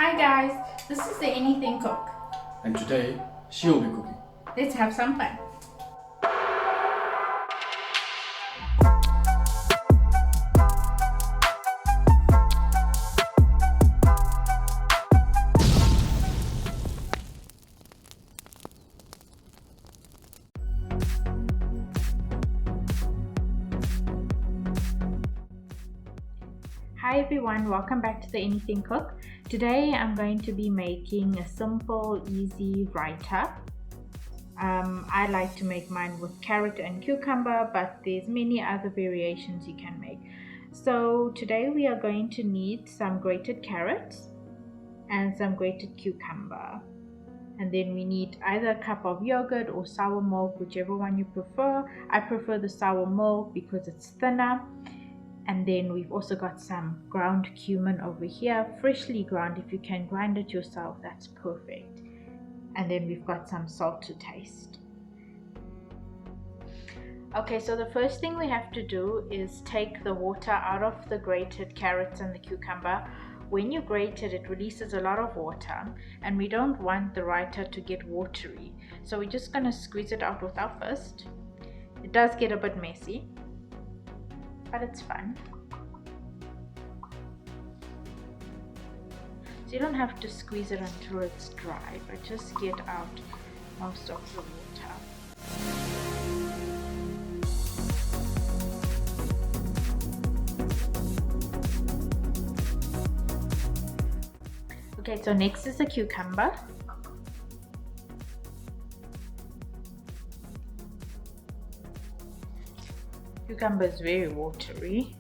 Hi guys, this is the Anything Cook. And today, she will be cooking. Let's have some fun. Hi everyone, welcome back to the Anything Cook. Today I'm going to be making a simple, easy raita. I like to make mine with carrot and cucumber, but there's many other variations you can make. So today we are going to need some grated carrots and some grated cucumber. And then we need either a cup of yogurt or sour milk, whichever one you prefer. I prefer the sour milk because it's thinner. And then we've also got some ground cumin over here, freshly ground. If you can grind it yourself, that's perfect. And then we've got some salt to taste. Okay, so the first thing we have to do is take the water out of the grated carrots and the cucumber. When you grate it, it releases a lot of water, and we don't want the raita to get watery. So we're just going to squeeze it out with our fist. It does get a bit messy, but it's fun. So you don't have to squeeze it until it's dry, but just get out most of the water. Okay, so next is the cucumber. Cucumber is very watery.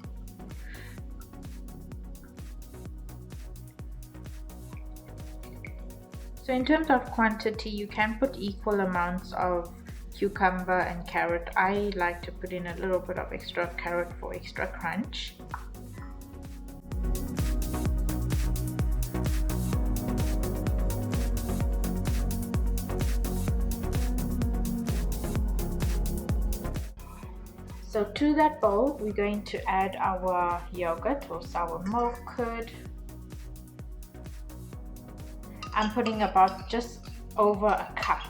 So in terms of quantity, you can put equal amounts of cucumber and carrot. I like to put in a little bit of extra carrot for extra crunch. So to that bowl, we're going to add our yogurt or sour milk curd. I'm putting about just over a cup.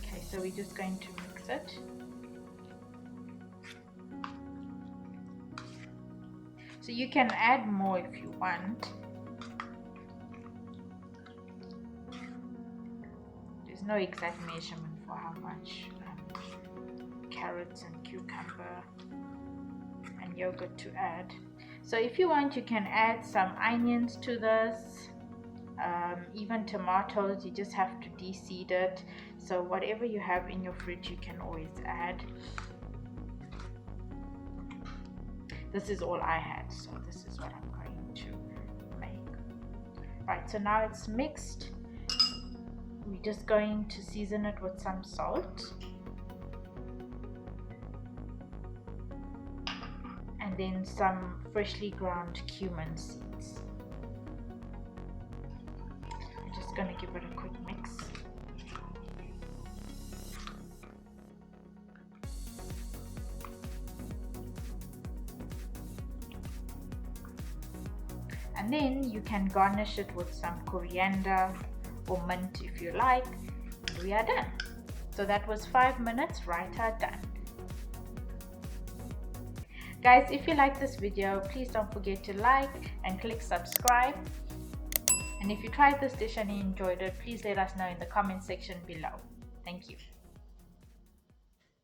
Okay, so we're just going to mix it. So you can add more if you want. There's no exact measurement for how much carrots and cucumber and yogurt to add. So if you want, you can add some onions to this, even tomatoes. You just have to de-seed it. So whatever you have in your fridge, you can always add. This is all I had, so this is what I'm going to make. Right, so now it's mixed. We're just going to season it with some salt. And then some freshly ground cumin seeds. I'm just going to give it a quick mix. And then you can garnish it with some coriander or mint if you like. We are done. So that was 5 minutes, raita done. Guys, if you like this video, please don't forget to like and click subscribe. And if you tried this dish and you enjoyed it, please let us know in the comment section below. Thank you.